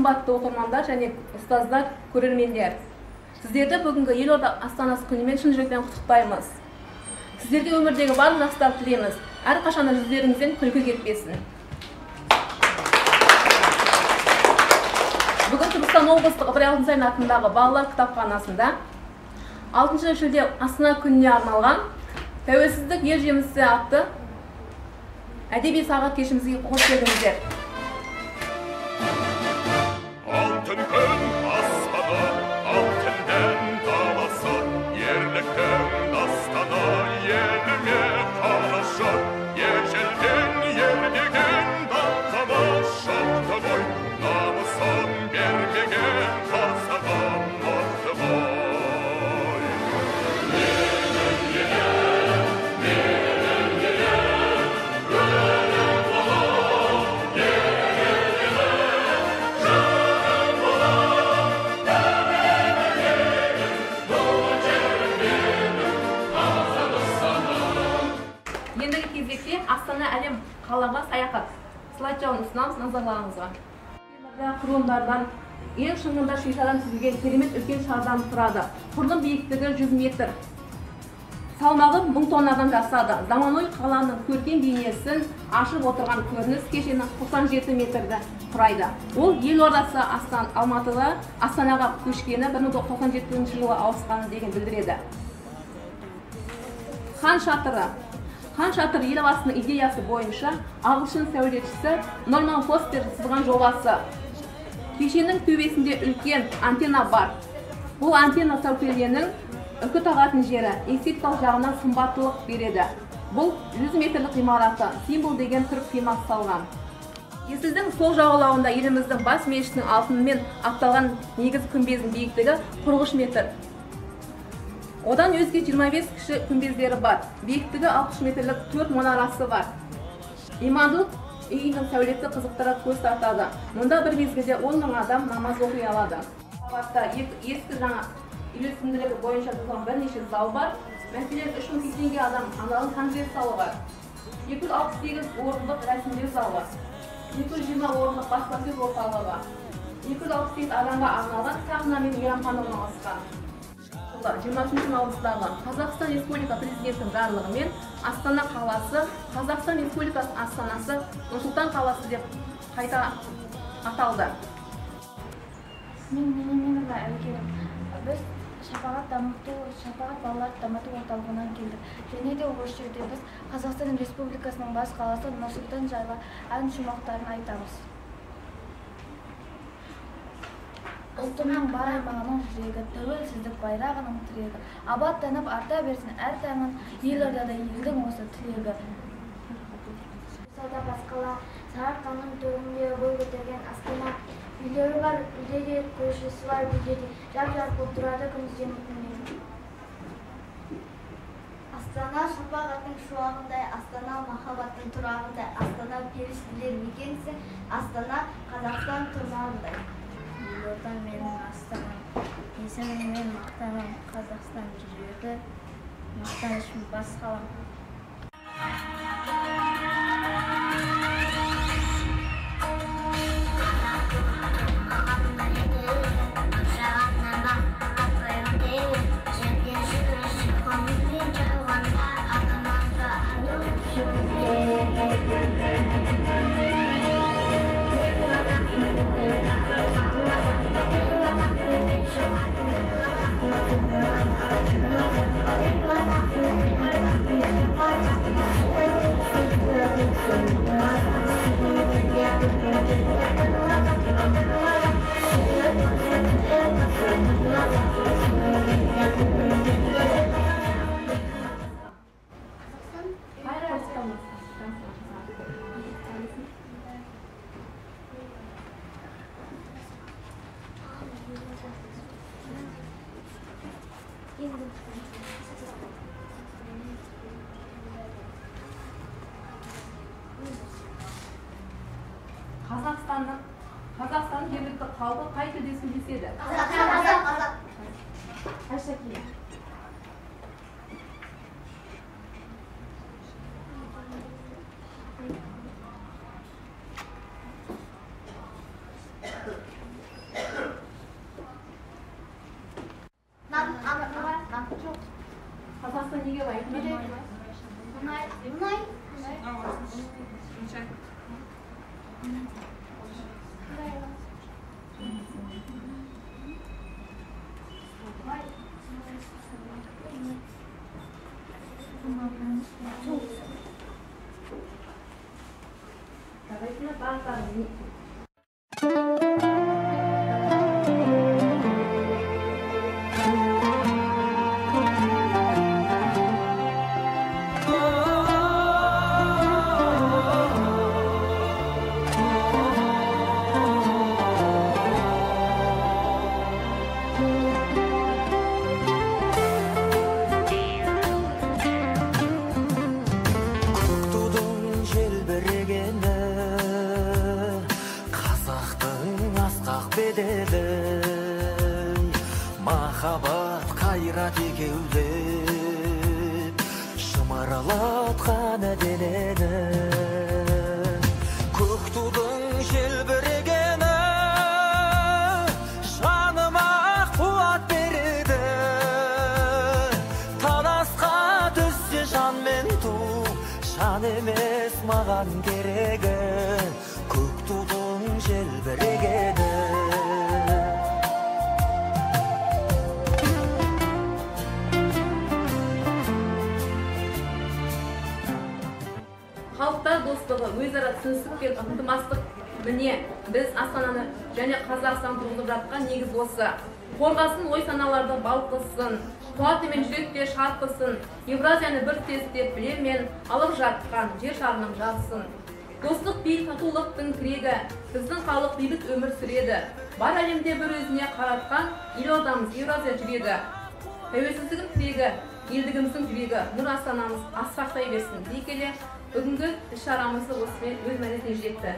қымбатты оқырмандар және ұстаздар, көрермендер. Сіздерді бүгінгі Елорда Астанасы күнімен шын жүректен құттықтаймыз. Сіздерге өмірдегі барлық жақсылық тілейміз. Әрқашан жүздеріңізден күлкі кетпесін. Бүгін Түркістан облыстық Ыбырай Алтынсарин атындағы балалар кітапханасында 6 шілде Астана күніне арналған Тәуелсіздік ел жемісі атты әдеби сағат кешімізге қош келдіңіздер. Алтын күн аспаны, алтын дән даласы, ерліктің дастаны, еліме қарашы, ежелден ердеген даңқыма шықты ғой, намысын бермеген қасаған мықты ғой. Ендігі кезекте Астана әлем қалаға саяхат слайд-жауын ұсынамыз назарларыңызға. Құрылымдардан ең шыңында шишадан түзілген керемет үлкен шардан тұрады. Құрылым биіктігі 100 метр. Салмағы 1000 тоннадан жасады. Заманауи қаланың көркем бейнесін ашып отырған көрініс кешені 97 метрді құрайды. Ол елордасы Алматыда Астанаға көшкені 1997 жылы ауысқаны деген білдіреді. Хан шатыры. Хан шатыр елбасының идеясы бойынша ағылшын сәулетшісі Норман Фостер сызған жобасы. Кешеннің төбесінде үлкен антенна бар. Бұл антенна сәулеленің үкі тағатын жері эстетикалық жағынан сымбаттылық береді. Бұл 100 метрлік ғимараты, символ деген түрік фирмасы салған. Есілдің сол жағалауында еліміздің бас мешітінің алтынымен ақталған негіз күмбездің биіктігі 43 метр. Одан өзге 25 кіші күмбездері бар. Биіктігі 60 метрлік 4 мұнарасы бар. Имандылық үйінің сәулеті қызықтыра көз тартады. Мұнда бір мезгілде 10 000 адам намаз оқи алады. Қабатта ескі жаңа үйлесімділігі бойынша тұрған бірнеше зал бар. Мәселен 3000 теңге адам арналған конгресс залы бар. 268 орындық рәсімдеу залы, 220 орындық баспасөз орталығы бар. 268 адамға арналған сахна мен мейрамхана орналасқан. 23 наурыздағы Қазақстан Республика президентінің жарлығымен Астана қаласы Қазақстан Республикасы Астанасы Нұрсұлтан қаласы деп қайта аталды. Мен Әлкерім. Біз Шапағат балаларды дамыту орталығынан келдік. Және де осы жерде біз Қазақстан Республикасының бас қаласы Нұрсұлтан жайлы ән шумақтарын айтамыз. Ұлтымның бар аймағының жүрегі, тәуелсіздік байрағының тірегі. Абаттанып арта берсін әр таңын, елордада елдің осы тілегі. Сауда басқала, Сарыарқаның төрінде бой көтерген Астана. Үйлері бар, үйде көшесі бар, үйде жап-жарық болып тұрады күндізден түнде. Астана шапағаттың шуағындай, Астана махаббаттың тұрағындай, Астана періштелер мекенсің, Астана Қазақстан тұрмағындай. Елорда менің Астанам, есіміммен мақтанам, Қазақстан жүрегі, мақтанышым бас қалам. Қазақстанның жергілікті халқы қай тілде сөйлеседі? Қазақ. Айшаки. неге лайық? Мұнай. Давайте на Махаббат қайрат екеулеп шымаралатқан денені көк тудың желбірегені жаныма қуат береді танасқа түссе жан мен ту жан емес маған керегі көк тудың желбірегені Халықтар достығы, өзара түсіністік пен ынтымақтастық міне біз Астананы және Қазақстан тұрғызып жатқан негіз осы. Қорғасын ой саналарды балқысын, қуатымен жүректе шарпысын, Евразияны бір тестеп білемен алып жатқан жер шарының жарсын. Достық бейіт татулықтың тірегі, біздің халық бейбіт өмір сүреді. Бар әлемде бір өзіне қаратқан елордамыз Евразия жүрегі. Тәуелсіздігім тірегі, елдігіміздің жүрегі, нұр Астанамыз асқақтай берсін дей келе, бүгінгі іс-шарамызды осымен өз мәресіне жетті.